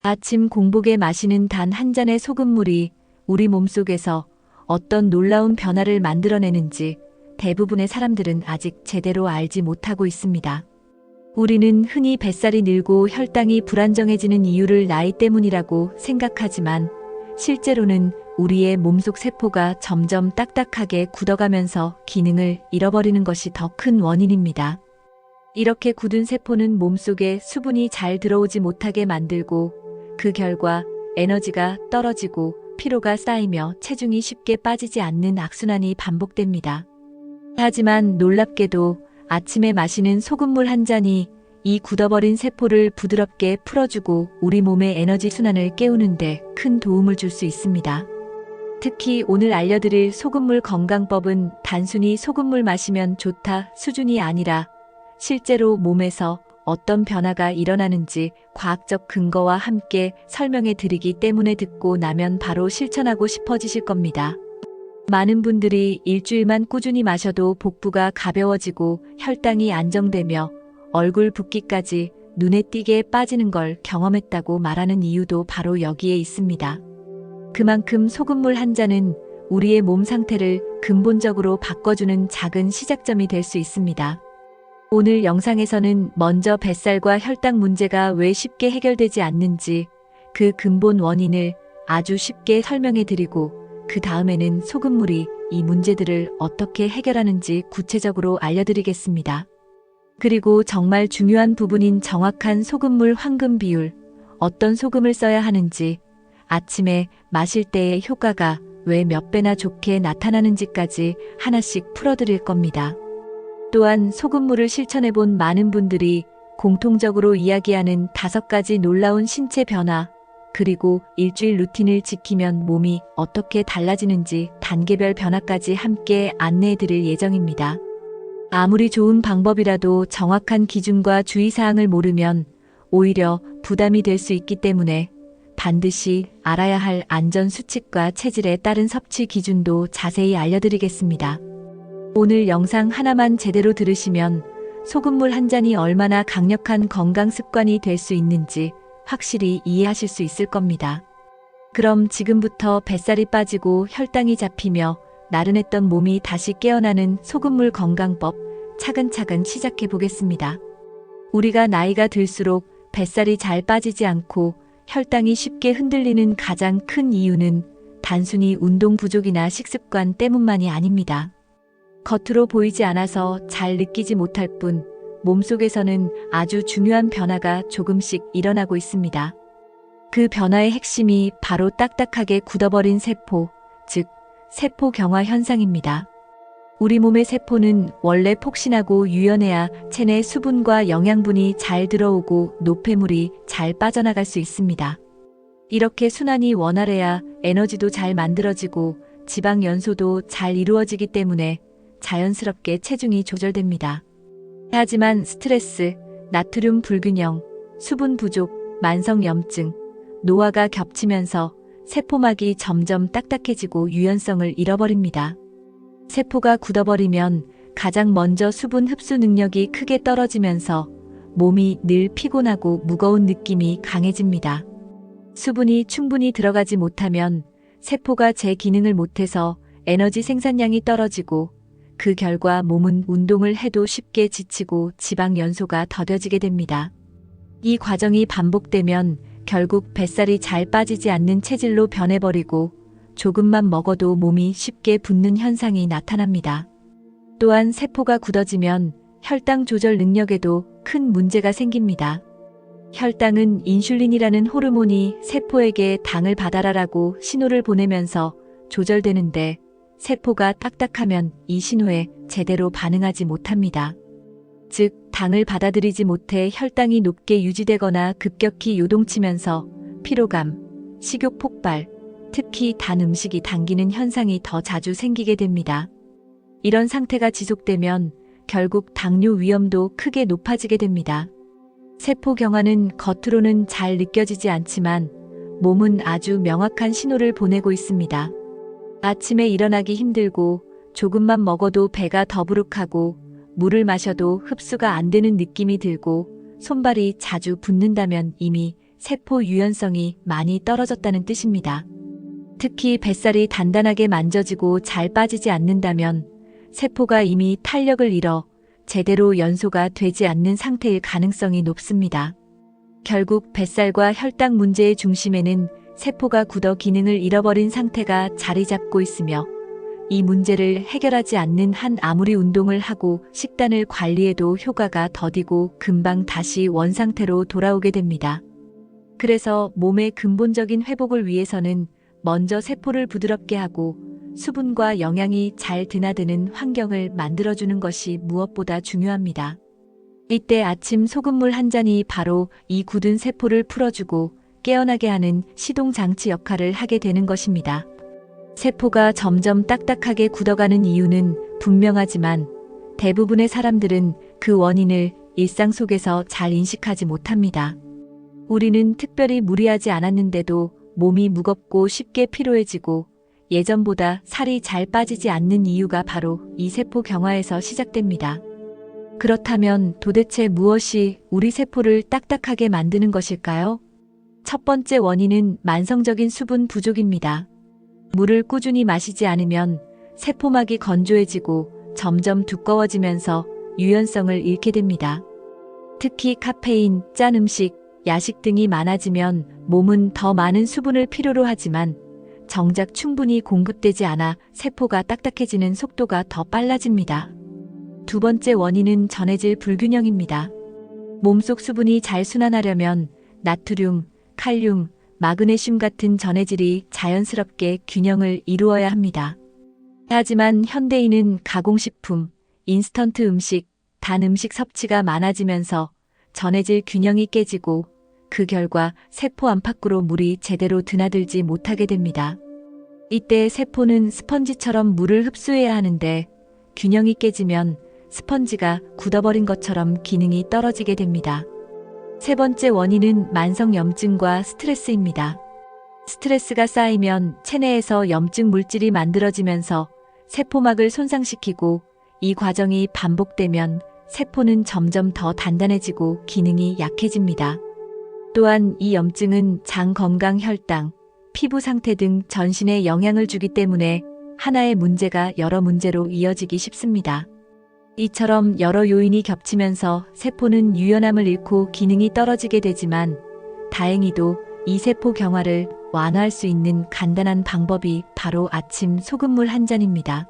아침 공복에 마시는 단 한 잔의 소금물이 우리 몸속에서 어떤 놀라운 변화를 만들어내는지 대부분의 사람들은 아직 제대로 알지 못하고 있습니다. 우리는 흔히 뱃살이 늘고 혈당이 불안정해지는 이유를 나이 때문이라고 생각하지만 실제로는 우리의 몸속 세포가 점점 딱딱하게 굳어가면서 기능을 잃어버리는 것이 더 큰 원인입니다. 이렇게 굳은 세포는 몸속에 수분이 잘 들어오지 못하게 만들고 그 결과 에너지가 떨어지고 피로가 쌓이며 체중이 쉽게 빠지지 않는 악순환이 반복됩니다. 하지만 놀랍게도 아침에 마시는 소금물 한 잔이 이 굳어버린 세포를 부드럽게 풀어주고 우리 몸의 에너지 순환을 깨우는데 큰 도움을 줄 수 있습니다. 특히 오늘 알려드릴 소금물 건강법은 단순히 소금물 마시면 좋다 수준이 아니라 실제로 몸에서 어떤 변화가 일어나는지 과학적 근거와 함께 설명해 드리기 때문에 듣고 나면 바로 실천하고 싶어지실 겁니다. 많은 분들이 일주일만 꾸준히 마셔도 복부가 가벼워지고 혈당이 안정되며 얼굴 붓기까지 눈에 띄게 빠지는 걸 경험했다고 말하는 이유도 바로 여기에 있습니다. 그만큼 소금물 한 잔은 우리의 몸 상태를 근본적으로 바꿔주는 작은 시작점이 될 수 있습니다. 오늘 영상에서는 먼저 뱃살과 혈당 문제가 왜 쉽게 해결되지 않는지 그 근본 원인을 아주 쉽게 설명해 드리고 그 다음에는 소금물이 이 문제들을 어떻게 해결하는지 구체적으로 알려드리겠습니다. 그리고 정말 중요한 부분인 정확한 소금물 황금 비율, 어떤 소금을 써야 하는지, 아침에 마실 때의 효과가 왜 몇 배나 좋게 나타나는지까지 하나씩 풀어드릴 겁니다. 또한 소금물을 실천해본 많은 분들이 공통적으로 이야기하는 5가지 놀라운 신체 변화, 그리고 일주일 루틴을 지키면 몸이 어떻게 달라지는지 단계별 변화까지 함께 안내해드릴 예정입니다. 아무리 좋은 방법이라도 정확한 기준과 주의사항을 모르면 오히려 부담이 될 수 있기 때문에 반드시 알아야 할 안전 수칙과 체질에 따른 섭취 기준도 자세히 알려드리겠습니다. 오늘 영상 하나만 제대로 들으시면 소금물 한 잔이 얼마나 강력한 건강 습관이 될 수 있는지 확실히 이해하실 수 있을 겁니다. 그럼 지금부터 뱃살이 빠지고 혈당이 잡히며 나른했던 몸이 다시 깨어나는 소금물 건강법 차근차근 시작해 보겠습니다. 우리가 나이가 들수록 뱃살이 잘 빠지지 않고 혈당이 쉽게 흔들리는 가장 큰 이유는 단순히 운동 부족이나 식습관 때문만이 아닙니다. 겉으로 보이지 않아서 잘 느끼지 못할 뿐 몸속에서는 아주 중요한 변화가 조금씩 일어나고 있습니다. 그 변화의 핵심이 바로 딱딱하게 굳어버린 세포, 즉 세포 경화 현상입니다. 우리 몸의 세포는 원래 폭신하고 유연해야 체내 수분과 영양분이 잘 들어오고 노폐물이 잘 빠져나갈 수 있습니다. 이렇게 순환이 원활해야 에너지도 잘 만들어지고 지방 연소도 잘 이루어지기 때문에 자연스럽게 체중이 조절됩니다. 하지만 스트레스, 나트륨 불균형, 수분 부족, 만성염증, 노화가 겹치면서 세포막이 점점 딱딱해지고 유연성을 잃어버립니다. 세포가 굳어버리면 가장 먼저 수분 흡수 능력이 크게 떨어지면서 몸이 늘 피곤하고 무거운 느낌이 강해집니다. 수분이 충분히 들어가지 못하면 세포가 제 기능을 못해서 에너지 생산량이 떨어지고 그 결과 몸은 운동을 해도 쉽게 지치고 지방 연소가 더뎌지게 됩니다. 이 과정이 반복되면 결국 뱃살이 잘 빠지지 않는 체질로 변해버리고 조금만 먹어도 몸이 쉽게 붓는 현상이 나타납니다. 또한 세포가 굳어지면 혈당 조절 능력에도 큰 문제가 생깁니다. 혈당은 인슐린이라는 호르몬이 세포에게 당을 받아라라고 신호를 보내면서 조절되는데 세포가 딱딱하면 이 신호에 제대로 반응하지 못합니다. 즉, 당을 받아들이지 못해 혈당이 높게 유지되거나 급격히 요동치면서 피로감, 식욕 폭발, 특히 단 음식이 당기는 현상이 더 자주 생기게 됩니다. 이런 상태가 지속되면 결국 당뇨 위험도 크게 높아지게 됩니다. 세포 경화는 겉으로는 잘 느껴지지 않지만 몸은 아주 명확한 신호를 보내고 있습니다. 아침에 일어나기 힘들고 조금만 먹어도 배가 더부룩하고 물을 마셔도 흡수가 안 되는 느낌이 들고 손발이 자주 붓는다면 이미 세포 유연성이 많이 떨어졌다는 뜻입니다. 특히 뱃살이 단단하게 만져지고 잘 빠지지 않는다면 세포가 이미 탄력을 잃어 제대로 연소가 되지 않는 상태일 가능성이 높습니다. 결국 뱃살과 혈당 문제의 중심에는 세포가 굳어 기능을 잃어버린 상태가 자리 잡고 있으며, 이 문제를 해결하지 않는 한 아무리 운동을 하고 식단을 관리해도 효과가 더디고 금방 다시 원상태로 돌아오게 됩니다. 그래서 몸의 근본적인 회복을 위해서는 먼저 세포를 부드럽게 하고 수분과 영양이 잘 드나드는 환경을 만들어주는 것이 무엇보다 중요합니다. 이때 아침 소금물 한 잔이 바로 이 굳은 세포를 풀어주고 깨어나게 하는 시동장치 역할을 하게 되는 것입니다. 세포가 점점 딱딱하게 굳어가는 이유는 분명하지만 대부분의 사람들은 그 원인을 일상 속에서 잘 인식하지 못합니다. 우리는 특별히 무리하지 않았는데도 몸이 무겁고 쉽게 피로해지고 예전보다 살이 잘 빠지지 않는 이유가 바로 이 세포 경화에서 시작됩니다. 그렇다면 도대체 무엇이 우리 세포를 딱딱하게 만드는 것일까요? 첫 번째 원인은 만성적인 수분 부족입니다. 물을 꾸준히 마시지 않으면 세포막이 건조해지고 점점 두꺼워지면서 유연성을 잃게 됩니다. 특히 카페인, 짠 음식, 야식 등이 많아지면 몸은 더 많은 수분을 필요로 하지만 정작 충분히 공급되지 않아 세포가 딱딱해지는 속도가 더 빨라집니다. 두 번째 원인은 전해질 불균형입니다. 몸속 수분이 잘 순환하려면 나트륨, 칼륨, 마그네슘 같은 전해질이 자연스럽게 균형을 이루어야 합니다. 하지만 현대인은 가공식품, 인스턴트 음식, 단 음식 섭취가 많아지면서 전해질 균형이 깨지고 그 결과 세포 안팎으로 물이 제대로 드나들지 못하게 됩니다. 이때 세포는 스펀지처럼 물을 흡수해야 하는데 균형이 깨지면 스펀지가 굳어버린 것처럼 기능이 떨어지게 됩니다. 세 번째 원인은 만성 염증과 스트레스입니다. 스트레스가 쌓이면 체내에서 염증 물질이 만들어지면서 세포막을 손상시키고, 이 과정이 반복되면 세포는 점점 더 단단해지고 기능이 약해집니다. 또한 이 염증은 장 건강, 혈당, 피부 상태 등 전신에 영향을 주기 때문에 하나의 문제가 여러 문제로 이어지기 쉽습니다. 이처럼 여러 요인이 겹치면서 세포는 유연함을 잃고 기능이 떨어지게 되지만, 다행히도 이 세포 경화를 완화할 수 있는 간단한 방법이 바로 아침 소금물 한 잔입니다.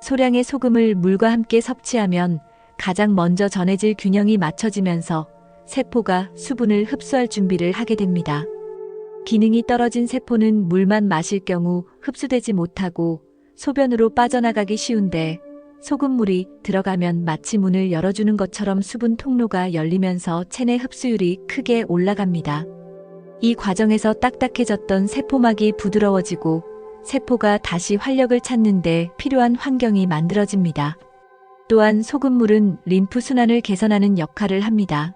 소량의 소금을 물과 함께 섭취하면 가장 먼저 전해질 균형이 맞춰지면서 세포가 수분을 흡수할 준비를 하게 됩니다. 기능이 떨어진 세포는 물만 마실 경우 흡수되지 못하고 소변으로 빠져나가기 쉬운데, 소금물이 들어가면 마치 문을 열어주는 것처럼 수분 통로가 열리면서 체내 흡수율이 크게 올라갑니다. 이 과정에서 딱딱해졌던 세포막이 부드러워지고 세포가 다시 활력을 찾는데 필요한 환경이 만들어집니다. 또한 소금물은 림프 순환을 개선하는 역할을 합니다.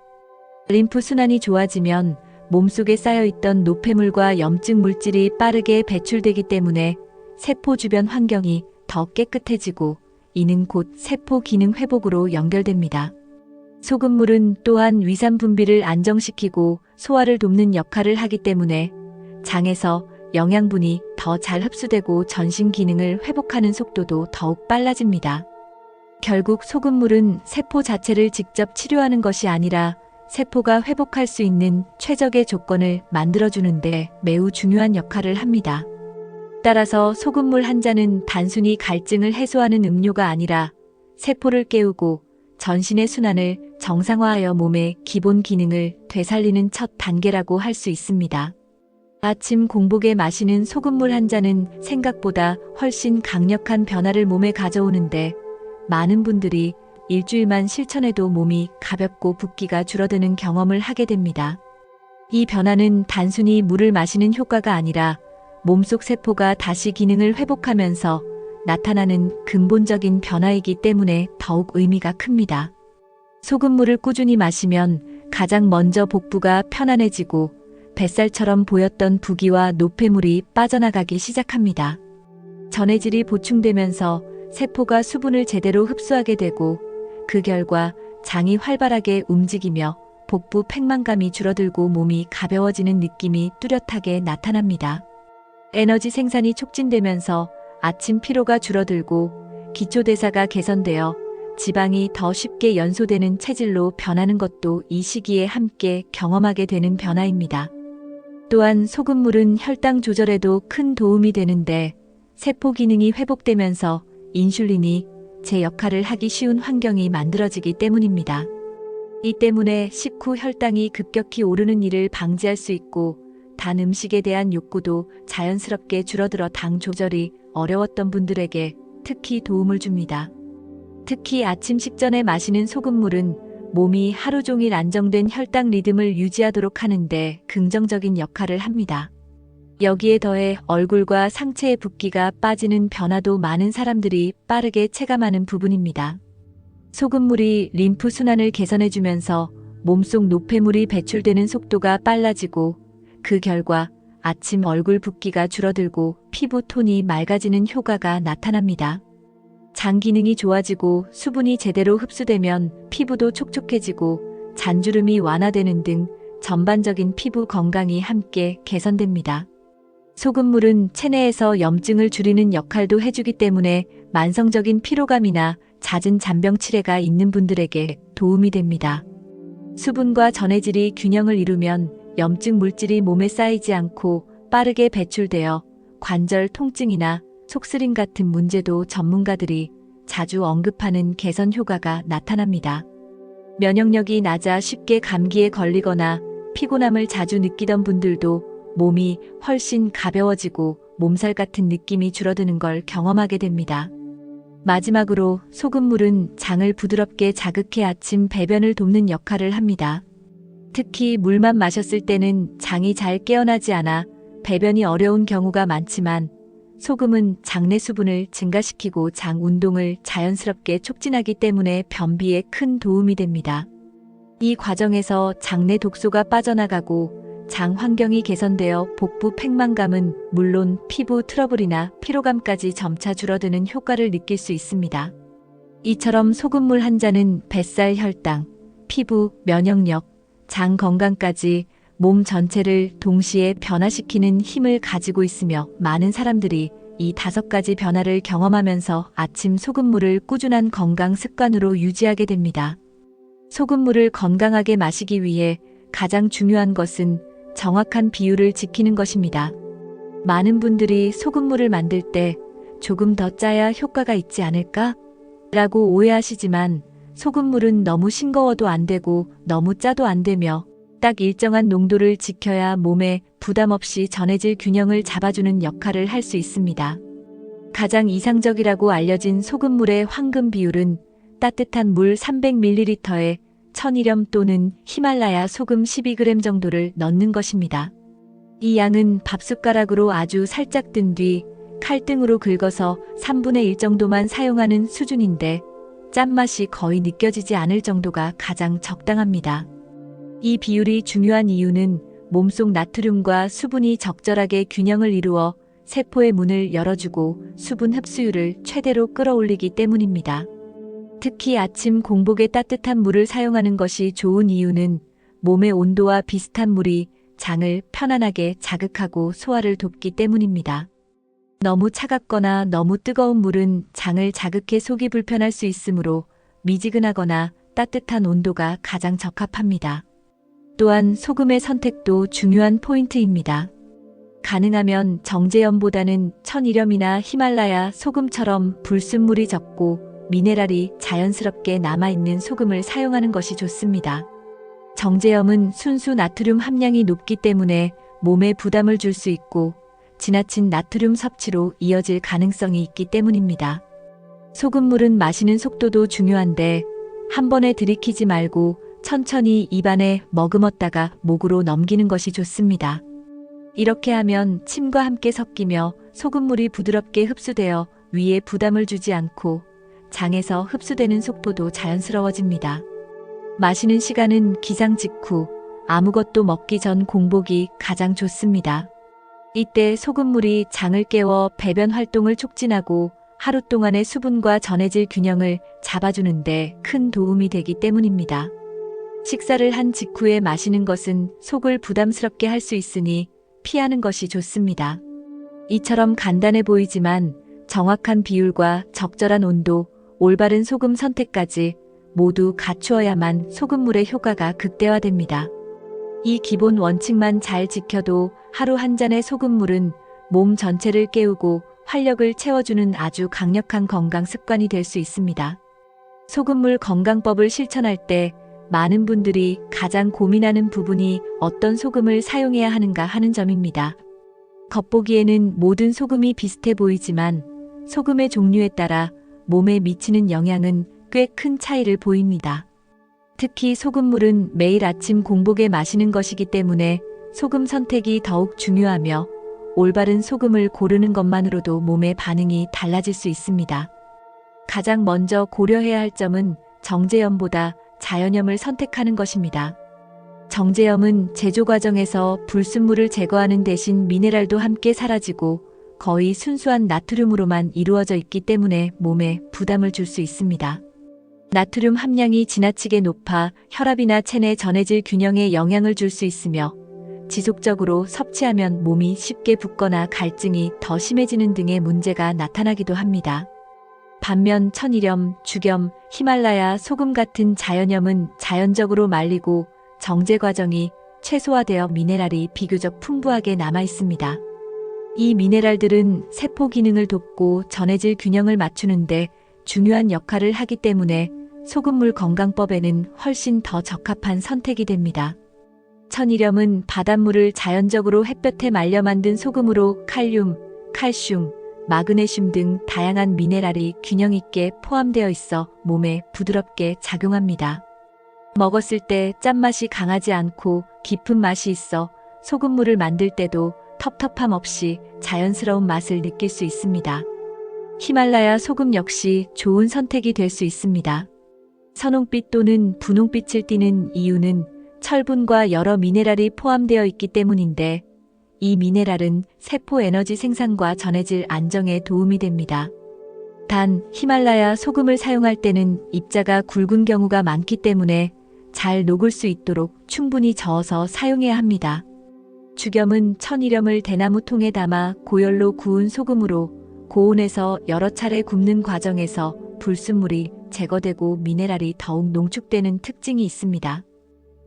림프 순환이 좋아지면 몸속에 쌓여있던 노폐물과 염증 물질이 빠르게 배출되기 때문에 세포 주변 환경이 더 깨끗해지고, 이는 곧 세포 기능 회복으로 연결됩니다. 소금물은 또한 위산 분비를 안정시키고 소화를 돕는 역할을 하기 때문에 장에서 영양분이 더 잘 흡수되고 전신 기능을 회복하는 속도도 더욱 빨라집니다. 결국 소금물은 세포 자체를 직접 치료하는 것이 아니라 세포가 회복할 수 있는 최적의 조건을 만들어주는데 매우 중요한 역할을 합니다. 따라서 소금물 한 잔은 단순히 갈증을 해소하는 음료가 아니라 세포를 깨우고 전신의 순환을 정상화하여 몸의 기본 기능을 되살리는 첫 단계라고 할 수 있습니다. 아침 공복에 마시는 소금물 한 잔은 생각보다 훨씬 강력한 변화를 몸에 가져오는데, 많은 분들이 일주일만 실천해도 몸이 가볍고 붓기가 줄어드는 경험을 하게 됩니다. 이 변화는 단순히 물을 마시는 효과가 아니라 몸속 세포가 다시 기능을 회복하면서 나타나는 근본적인 변화이기 때문에 더욱 의미가 큽니다. 소금물을 꾸준히 마시면 가장 먼저 복부가 편안해지고 뱃살처럼 보였던 부기와 노폐물이 빠져나가기 시작합니다. 전해질이 보충되면서 세포가 수분을 제대로 흡수하게 되고, 그 결과 장이 활발하게 움직이며 복부 팽만감이 줄어들고 몸이 가벼워지는 느낌이 뚜렷하게 나타납니다. 에너지 생산이 촉진되면서 아침 피로가 줄어들고 기초대사가 개선되어 지방이 더 쉽게 연소되는 체질로 변하는 것도 이 시기에 함께 경험하게 되는 변화입니다. 또한 소금물은 혈당 조절에도 큰 도움이 되는데 세포 기능이 회복되면서 인슐린이 제 역할을 하기 쉬운 환경이 만들어지기 때문입니다. 이 때문에 식후 혈당이 급격히 오르는 일을 방지할 수 있고 단 음식에 대한 욕구도 자연스럽게 줄어들어 당 조절이 어려웠던 분들에게 특히 도움을 줍니다. 특히 아침 식전에 마시는 소금물은 몸이 하루 종일 안정된 혈당 리듬을 유지하도록 하는데 긍정적인 역할을 합니다. 여기에 더해 얼굴과 상체의 붓기가 빠지는 변화도 많은 사람들이 빠르게 체감하는 부분입니다. 소금물이 림프 순환을 개선해주면서 몸속 노폐물이 배출되는 속도가 빨라지고 그 결과 아침 얼굴 붓기가 줄어들고 피부 톤이 맑아지는 효과가 나타납니다. 장 기능이 좋아지고 수분이 제대로 흡수되면 피부도 촉촉해지고 잔주름이 완화되는 등 전반적인 피부 건강이 함께 개선됩니다. 소금물은 체내에서 염증을 줄이는 역할도 해주기 때문에 만성적인 피로감이나 잦은 잔병 치레가 있는 분들에게 도움이 됩니다. 수분과 전해질이 균형을 이루면 염증 물질이 몸에 쌓이지 않고 빠르게 배출되어 관절 통증이나 속쓰림 같은 문제도 전문가들이 자주 언급하는 개선 효과가 나타납니다. 면역력이 낮아 쉽게 감기에 걸리거나 피곤함을 자주 느끼던 분들도 몸이 훨씬 가벼워지고 몸살 같은 느낌이 줄어드는 걸 경험하게 됩니다. 마지막으로 소금물은 장을 부드럽게 자극해 아침 배변을 돕는 역할을 합니다. 특히 물만 마셨을 때는 장이 잘 깨어나지 않아 배변이 어려운 경우가 많지만 소금은 장내 수분을 증가시키고 장 운동을 자연스럽게 촉진하기 때문에 변비에 큰 도움이 됩니다. 이 과정에서 장내 독소가 빠져나가고 장 환경이 개선되어 복부 팽만감은 물론 피부 트러블이나 피로감까지 점차 줄어드는 효과를 느낄 수 있습니다. 이처럼 소금물 한 잔은 뱃살 혈당, 피부, 면역력, 장 건강까지 몸 전체를 동시에 변화시키는 힘을 가지고 있으며 많은 사람들이 이 5가지 변화를 경험하면서 아침 소금물을 꾸준한 건강 습관으로 유지하게 됩니다. 소금물을 건강하게 마시기 위해 가장 중요한 것은 정확한 비율을 지키는 것입니다. 많은 분들이 소금물을 만들 때 조금 더 짜야 효과가 있지 않을까? 라고 오해하시지만 소금물은 너무 싱거워도 안 되고 너무 짜도 안 되며 딱 일정한 농도를 지켜야 몸에 부담 없이 전해질 균형을 잡아주는 역할을 할 수 있습니다. 가장 이상적이라고 알려진 소금물의 황금 비율은 따뜻한 물 300ml에 천일염 또는 히말라야 소금 12g 정도를 넣는 것입니다. 이 양은 밥숟가락으로 아주 살짝 든 뒤 칼등으로 긁어서 3분의 1 정도만 사용하는 수준인데 짠맛이 거의 느껴지지 않을 정도가 가장 적당합니다. 이 비율이 중요한 이유는 몸속 나트륨과 수분이 적절하게 균형을 이루어 세포의 문을 열어주고 수분 흡수율을 최대로 끌어올리기 때문입니다. 특히 아침 공복에 따뜻한 물을 사용하는 것이 좋은 이유는 몸의 온도와 비슷한 물이 장을 편안하게 자극하고 소화를 돕기 때문입니다. 너무 차갑거나 너무 뜨거운 물은 장을 자극해 속이 불편할 수 있으므로 미지근하거나 따뜻한 온도가 가장 적합합니다. 또한 소금의 선택도 중요한 포인트입니다. 가능하면 정제염보다는 천일염이나 히말라야 소금처럼 불순물이 적고 미네랄이 자연스럽게 남아있는 소금을 사용하는 것이 좋습니다. 정제염은 순수 나트륨 함량이 높기 때문에 몸에 부담을 줄 수 있고 지나친 나트륨 섭취로 이어질 가능성이 있기 때문입니다. 소금물은 마시는 속도도 중요한데 한 번에 들이키지 말고 천천히 입안에 머금었다가 목으로 넘기는 것이 좋습니다. 이렇게 하면 침과 함께 섞이며 소금물이 부드럽게 흡수되어 위에 부담을 주지 않고 장에서 흡수되는 속도도 자연스러워집니다. 마시는 시간은 기상 직후, 아무것도 먹기 전 공복이 가장 좋습니다. 이때 소금물이 장을 깨워 배변 활동을 촉진하고 하루 동안의 수분과 전해질 균형을 잡아주는데 큰 도움이 되기 때문입니다. 식사를 한 직후에 마시는 것은 속을 부담스럽게 할 수 있으니 피하는 것이 좋습니다. 이처럼 간단해 보이지만 정확한 비율과 적절한 온도, 올바른 소금 선택까지 모두 갖추어야만 소금물의 효과가 극대화됩니다. 이 기본 원칙만 잘 지켜도 하루 한 잔의 소금물은 몸 전체를 깨우고 활력을 채워주는 아주 강력한 건강 습관이 될 수 있습니다. 소금물 건강법을 실천할 때 많은 분들이 가장 고민하는 부분이 어떤 소금을 사용해야 하는가 하는 점입니다. 겉보기에는 모든 소금이 비슷해 보이지만 소금의 종류에 따라 몸에 미치는 영향은 꽤 큰 차이를 보입니다. 특히 소금물은 매일 아침 공복에 마시는 것이기 때문에 소금 선택이 더욱 중요하며 올바른 소금을 고르는 것만으로도 몸의 반응이 달라질 수 있습니다. 가장 먼저 고려해야 할 점은 정제염보다 자연염을 선택하는 것입니다. 정제염은 제조 과정에서 불순물을 제거하는 대신 미네랄도 함께 사라지고 거의 순수한 나트륨으로만 이루어져 있기 때문에 몸에 부담을 줄 수 있습니다. 나트륨 함량이 지나치게 높아 혈압이나 체내 전해질 균형에 영향을 줄 수 있으며 지속적으로 섭취하면 몸이 쉽게 붓거나 갈증이 더 심해지는 등의 문제가 나타나기도 합니다. 반면 천일염, 죽염, 히말라야 소금 같은 자연염은 자연적으로 말리고 정제 과정이 최소화되어 미네랄이 비교적 풍부하게 남아 있습니다. 이 미네랄들은 세포 기능을 돕고 전해질 균형을 맞추는데 중요한 역할을 하기 때문에 소금물 건강법에는 훨씬 더 적합한 선택이 됩니다. 천일염은 바닷물을 자연적으로 햇볕에 말려 만든 소금으로 칼륨, 칼슘, 마그네슘 등 다양한 미네랄이 균형 있게 포함되어 있어 몸에 부드럽게 작용합니다. 먹었을 때 짠맛이 강하지 않고 깊은 맛이 있어 소금물을 만들 때도 텁텁함 없이 자연스러운 맛을 느낄 수 있습니다. 히말라야 소금 역시 좋은 선택이 될 수 있습니다. 선홍빛 또는 분홍빛을 띠는 이유는 철분과 여러 미네랄이 포함되어 있기 때문인데 이 미네랄은 세포 에너지 생산과 전해질 안정에 도움이 됩니다. 단 히말라야 소금을 사용할 때는 입자가 굵은 경우가 많기 때문에 잘 녹을 수 있도록 충분히 저어서 사용해야 합니다. 죽염은 천일염을 대나무 통에 담아 고열로 구운 소금으로 고온에서 여러 차례 굽는 과정에서 불순물이 제거되고 미네랄이 더욱 농축되는 특징이 있습니다.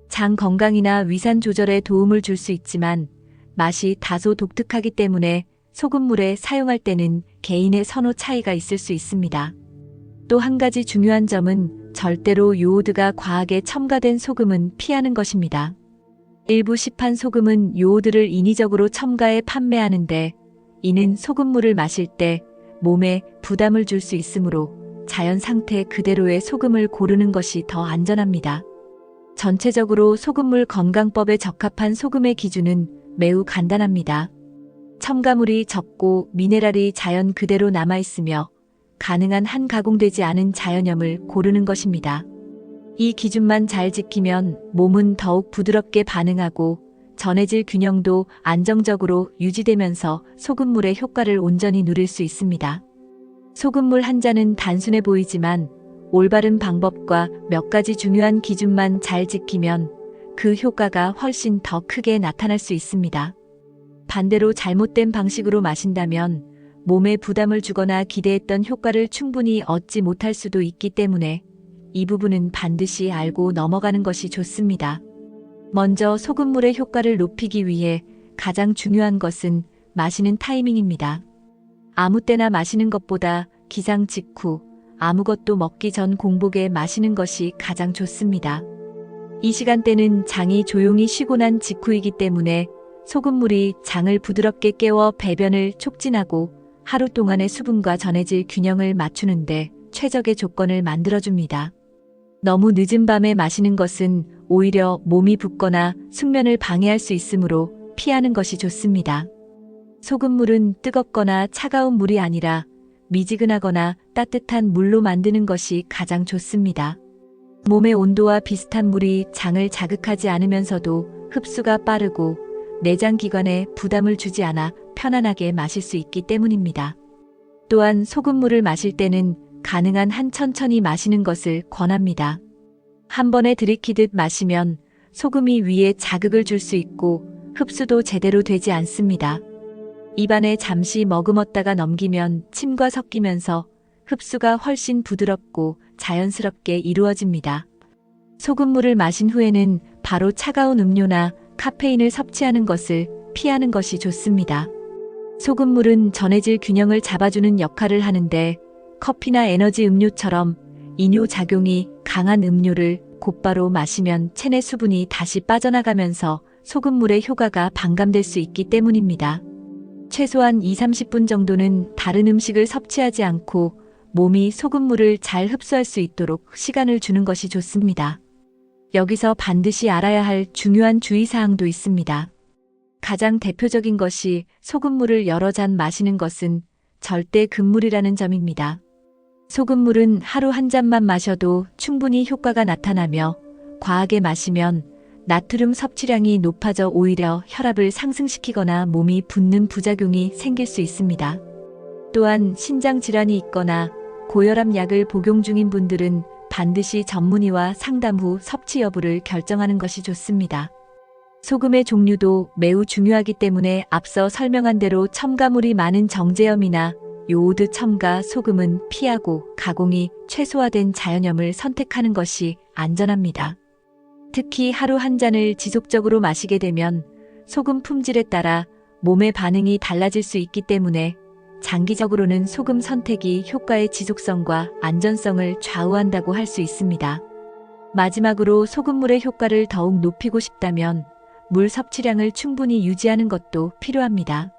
장 건강이나 위산 조절에 도움을 줄 수 있지만 맛이 다소 독특하기 때문에 소금물에 사용할 때는 개인의 선호 차이가 있을 수 있습니다. 또 한 가지 중요한 점은 절대로 요오드가 과하게 첨가된 소금은 피하는 것입니다. 일부 시판 소금은 요오드를 인위적으로 첨가해 판매하는데 이는 소금물을 마실 때 몸에 부담을 줄 수 있으므로 자연 상태 그대로의 소금을 고르는 것이 더 안전합니다. 전체적으로 소금물 건강법에 적합한 소금의 기준은 매우 간단합니다. 첨가물이 적고 미네랄이 자연 그대로 남아있으며 가능한 한 가공되지 않은 자연염을 고르는 것입니다. 이 기준만 잘 지키면 몸은 더욱 부드럽게 반응하고 전해질 균형도 안정적으로 유지되면서 소금물의 효과를 온전히 누릴 수 있습니다. 소금물 한 잔은 단순해 보이지만 올바른 방법과 몇 가지 중요한 기준만 잘 지키면 그 효과가 훨씬 더 크게 나타날 수 있습니다. 반대로 잘못된 방식으로 마신다면 몸에 부담을 주거나 기대했던 효과를 충분히 얻지 못할 수도 있기 때문에 이 부분은 반드시 알고 넘어가는 것이 좋습니다. 먼저 소금물의 효과를 높이기 위해 가장 중요한 것은 마시는 타이밍입니다. 아무 때나 마시는 것보다 기상 직후, 아무것도 먹기 전 공복에 마시는 것이 가장 좋습니다. 이 시간대는 장이 조용히 쉬고 난 직후이기 때문에 소금물이 장을 부드럽게 깨워 배변을 촉진하고 하루 동안의 수분과 전해질 균형을 맞추는데 최적의 조건을 만들어줍니다. 너무 늦은 밤에 마시는 것은 오히려 몸이 붓거나 숙면을 방해할 수 있으므로 피하는 것이 좋습니다. 소금물은 뜨겁거나 차가운 물이 아니라 미지근하거나 따뜻한 물로 만드는 것이 가장 좋습니다. 몸의 온도와 비슷한 물이 장을 자극하지 않으면서도 흡수가 빠르고 내장 기관에 부담을 주지 않아 편안하게 마실 수 있기 때문입니다. 또한 소금물을 마실 때는 가능한 한 천천히 마시는 것을 권합니다. 한 번에 들이키듯 마시면 소금이 위에 자극을 줄 수 있고 흡수도 제대로 되지 않습니다. 입안에 잠시 머금었다가 넘기면 침과 섞이면서 흡수가 훨씬 부드럽고 자연스럽게 이루어집니다. 소금물을 마신 후에는 바로 차가운 음료나 카페인을 섭취하는 것을 피하는 것이 좋습니다. 소금물은 전해질 균형을 잡아주는 역할을 하는데 커피나 에너지 음료처럼 이뇨 작용이 강한 음료를 곧바로 마시면 체내 수분이 다시 빠져나가면서 소금물의 효과가 반감될 수 있기 때문입니다. 최소한 2~30분 정도는 다른 음식을 섭취하지 않고 몸이 소금물을 잘 흡수할 수 있도록 시간을 주는 것이 좋습니다. 여기서 반드시 알아야 할 중요한 주의사항도 있습니다. 가장 대표적인 것이 소금물을 여러 잔 마시는 것은 절대 금물이라는 점입니다. 소금물은 하루 한 잔만 마셔도 충분히 효과가 나타나며 과하게 마시면 나트륨 섭취량이 높아져 오히려 혈압을 상승시키거나 몸이 붓는 부작용이 생길 수 있습니다. 또한 신장 질환이 있거나 고혈압 약을 복용 중인 분들은 반드시 전문의와 상담 후 섭취 여부를 결정하는 것이 좋습니다. 소금의 종류도 매우 중요하기 때문에 앞서 설명한 대로 첨가물이 많은 정제염이나 요오드 첨가 소금은 피하고 가공이 최소화된 자연염을 선택하는 것이 안전합니다. 특히 하루 한 잔을 지속적으로 마시게 되면 소금 품질에 따라 몸의 반응이 달라질 수 있기 때문에 장기적으로는 소금 선택이 효과의 지속성과 안전성을 좌우한다고 할 수 있습니다. 마지막으로 소금물의 효과를 더욱 높이고 싶다면 물 섭취량을 충분히 유지하는 것도 필요합니다.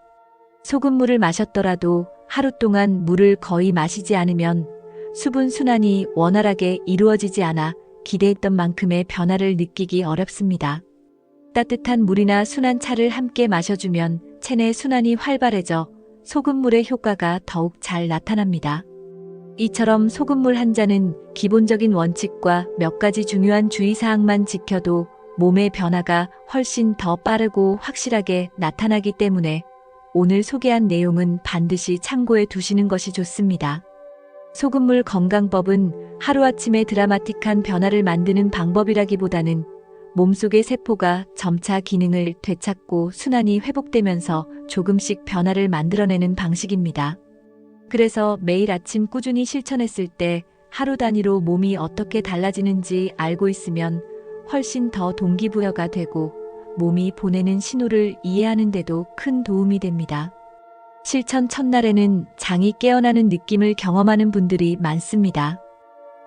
소금물을 마셨더라도 하루 동안 물을 거의 마시지 않으면 수분 순환이 원활하게 이루어지지 않아 기대했던 만큼의 변화를 느끼기 어렵습니다. 따뜻한 물이나 순한 차를 함께 마셔주면 체내 순환이 활발해져 소금물의 효과가 더욱 잘 나타납니다. 이처럼 소금물 한 잔은 기본적인 원칙과 몇 가지 중요한 주의사항만 지켜도 몸의 변화가 훨씬 더 빠르고 확실하게 나타나기 때문에 오늘 소개한 내용은 반드시 참고해 두시는 것이 좋습니다. 소금물 건강법은 하루아침에 드라마틱한 변화를 만드는 방법이라기보다는 몸속의 세포가 점차 기능을 되찾고 순환이 회복되면서 조금씩 변화를 만들어내는 방식입니다. 그래서 매일 아침 꾸준히 실천했을 때 하루 단위로 몸이 어떻게 달라지는지 알고 있으면 훨씬 더 동기부여가 되고 몸이 보내는 신호를 이해하는 데도 큰 도움이 됩니다. 실천 첫날에는 장이 깨어나는 느낌을 경험하는 분들이 많습니다.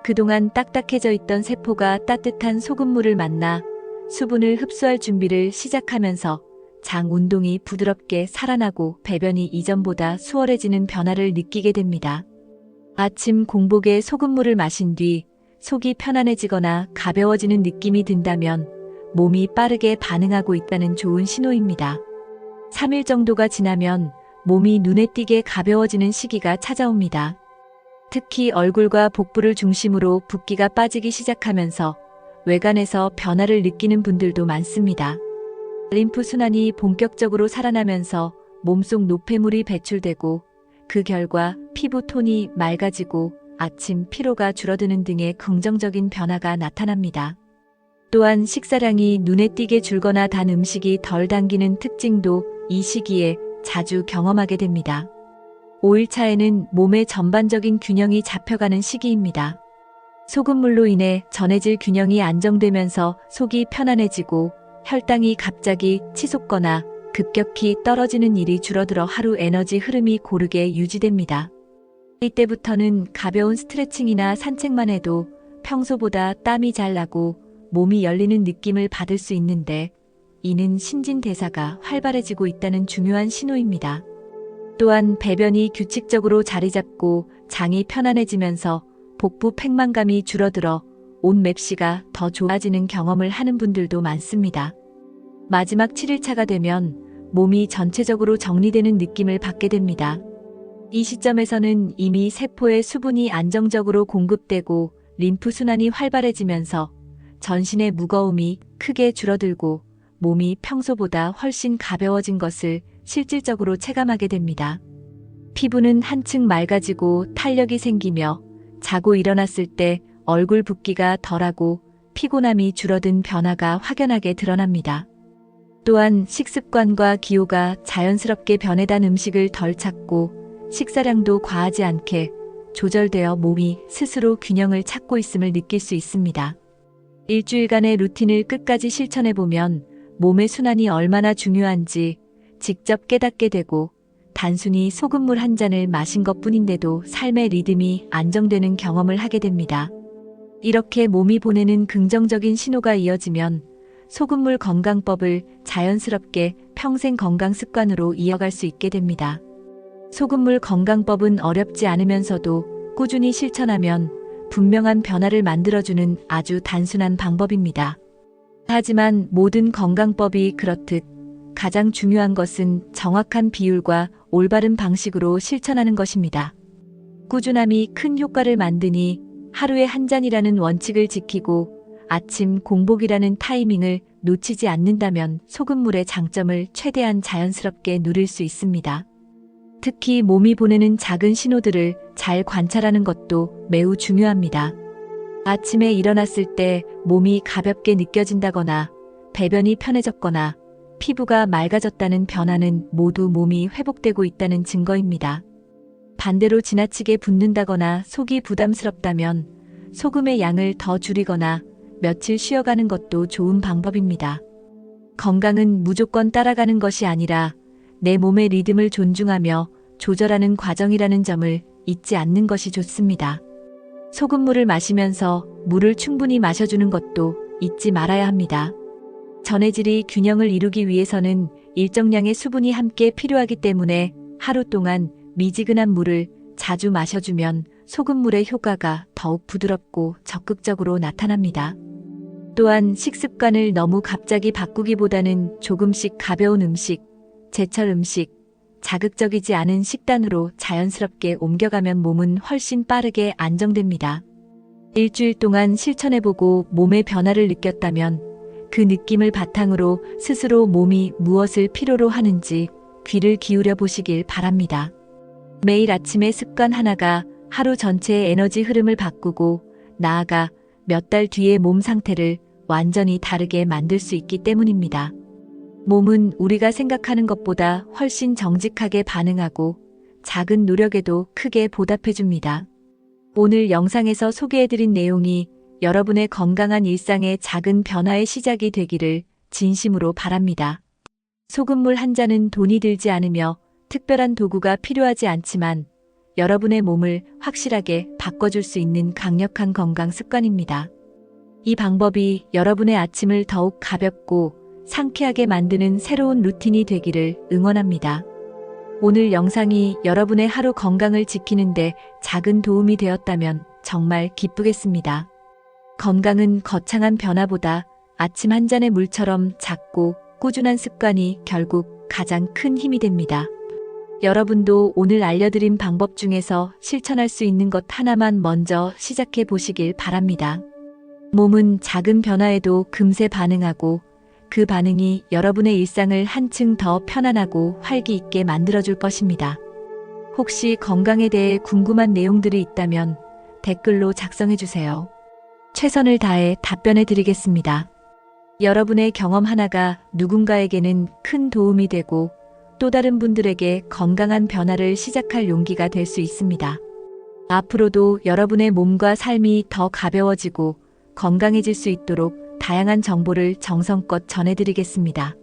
그동안 딱딱해져 있던 세포가 따뜻한 소금물을 만나 수분을 흡수할 준비를 시작하면서 장 운동이 부드럽게 살아나고 배변이 이전보다 수월해지는 변화를 느끼게 됩니다. 아침 공복에 소금물을 마신 뒤 속이 편안해지거나 가벼워지는 느낌이 든다면 몸이 빠르게 반응하고 있다는 좋은 신호입니다. 3일 정도가 지나면 몸이 눈에 띄게 가벼워지는 시기가 찾아옵니다. 특히 얼굴과 복부를 중심으로 붓기가 빠지기 시작하면서 외관에서 변화를 느끼는 분들도 많습니다. 림프 순환이 본격적으로 살아나면서 몸속 노폐물이 배출되고 그 결과 피부 톤이 맑아지고 아침 피로가 줄어드는 등의 긍정적인 변화가 나타납니다. 또한 식사량이 눈에 띄게 줄거나 단 음식이 덜 당기는 특징도 이 시기에 자주 경험하게 됩니다. 5일차에는 몸의 전반적인 균형이 잡혀가는 시기입니다. 소금물로 인해 전해질 균형이 안정되면서 속이 편안해지고 혈당이 갑자기 치솟거나 급격히 떨어지는 일이 줄어들어 하루 에너지 흐름이 고르게 유지됩니다. 이때부터는 가벼운 스트레칭이나 산책만 해도 평소보다 땀이 잘 나고 몸이 열리는 느낌을 받을 수 있는데 이는 신진대사가 활발해지고 있다는 중요한 신호입니다. 또한 배변이 규칙적으로 자리 잡고 장이 편안해지면서 복부 팽만감이 줄어들어 옷 맵시가 더 좋아지는 경험을 하는 분들도 많습니다. 마지막 7일차가 되면 몸이 전체적으로 정리되는 느낌을 받게 됩니다. 이 시점에서는 이미 세포에 수분이 안정적으로 공급되고 림프 순환이 활발해지면서 전신의 무거움이 크게 줄어들고 몸이 평소보다 훨씬 가벼워진 것을 실질적으로 체감하게 됩니다. 피부는 한층 맑아지고 탄력이 생기며 자고 일어났을 때 얼굴 붓기가 덜하고 피곤함이 줄어든 변화가 확연하게 드러납니다. 또한 식습관과 기호가 자연스럽게 변해단 음식을 덜 찾고 식사량도 과하지 않게 조절되어 몸이 스스로 균형을 찾고 있음을 느낄 수 있습니다. 일주일간의 루틴을 끝까지 실천해보면 몸의 순환이 얼마나 중요한지 직접 깨닫게 되고 단순히 소금물 한 잔을 마신 것뿐인데도 삶의 리듬이 안정되는 경험을 하게 됩니다. 이렇게 몸이 보내는 긍정적인 신호가 이어지면 소금물 건강법을 자연스럽게 평생 건강 습관으로 이어갈 수 있게 됩니다. 소금물 건강법은 어렵지 않으면서도 꾸준히 실천하면 분명한 변화를 만들어주는 아주 단순한 방법입니다. 하지만 모든 건강법이 그렇듯 가장 중요한 것은 정확한 비율과 올바른 방식으로 실천하는 것입니다. 꾸준함이 큰 효과를 만드니 하루에 한 잔이라는 원칙을 지키고 아침 공복이라는 타이밍을 놓치지 않는다면 소금물의 장점을 최대한 자연스럽게 누릴 수 있습니다. 특히 몸이 보내는 작은 신호들을 잘 관찰하는 것도 매우 중요합니다. 아침에 일어났을 때 몸이 가볍게 느껴진다거나 배변이 편해졌거나 피부가 맑아졌다는 변화는 모두 몸이 회복되고 있다는 증거입니다. 반대로 지나치게 붓는다거나 속이 부담스럽다면 소금의 양을 더 줄이거나 며칠 쉬어가는 것도 좋은 방법입니다. 건강은 무조건 따라가는 것이 아니라 내 몸의 리듬을 존중하며 조절하는 과정이라는 점을 잊지 않는 것이 좋습니다. 소금물을 마시면서 물을 충분히 마셔주는 것도 잊지 말아야 합니다. 전해질이 균형을 이루기 위해서는 일정량의 수분이 함께 필요하기 때문에 하루 동안 미지근한 물을 자주 마셔주면 소금물의 효과가 더욱 부드럽고 적극적으로 나타납니다. 또한 식습관을 너무 갑자기 바꾸기보다는 조금씩 가벼운 음식, 제철 음식, 자극적이지 않은 식단으로 자연스럽게 옮겨가면 몸은 훨씬 빠르게 안정됩니다. 일주일 동안 실천해보고 몸의 변화를 느꼈다면 그 느낌을 바탕으로 스스로 몸이 무엇을 필요로 하는지 귀를 기울여 보시길 바랍니다. 매일 아침의 습관 하나가 하루 전체의 에너지 흐름을 바꾸고 나아가 몇 달 뒤의 몸 상태를 완전히 다르게 만들 수 있기 때문입니다. 몸은 우리가 생각하는 것보다 훨씬 정직하게 반응하고 작은 노력에도 크게 보답해줍니다. 오늘 영상에서 소개해드린 내용이 여러분의 건강한 일상의 작은 변화의 시작이 되기를 진심으로 바랍니다. 소금물 한 잔은 돈이 들지 않으며 특별한 도구가 필요하지 않지만 여러분의 몸을 확실하게 바꿔줄 수 있는 강력한 건강 습관입니다. 이 방법이 여러분의 아침을 더욱 가볍고 상쾌하게 만드는 새로운 루틴이 되기를 응원합니다. 오늘 영상이 여러분의 하루 건강을 지키는데 작은 도움이 되었다면 정말 기쁘겠습니다. 건강은 거창한 변화보다 아침 한 잔의 물처럼 작고 꾸준한 습관이 결국 가장 큰 힘이 됩니다. 여러분도 오늘 알려드린 방법 중에서 실천할 수 있는 것 하나만 먼저 시작해 보시길 바랍니다. 몸은 작은 변화에도 금세 반응하고 그 반응이 여러분의 일상을 한층 더 편안하고 활기 있게 만들어줄 것입니다. 혹시 건강에 대해 궁금한 내용들이 있다면 댓글로 작성해주세요. 최선을 다해 답변해 드리겠습니다. 여러분의 경험 하나가 누군가에게는 큰 도움이 되고 또 다른 분들에게 건강한 변화를 시작할 용기가 될 수 있습니다. 앞으로도 여러분의 몸과 삶이 더 가벼워지고 건강해질 수 있도록 다양한 정보를 정성껏 전해드리겠습니다.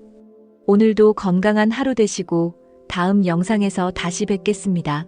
오늘도 건강한 하루 되시고 다음 영상에서 다시 뵙겠습니다.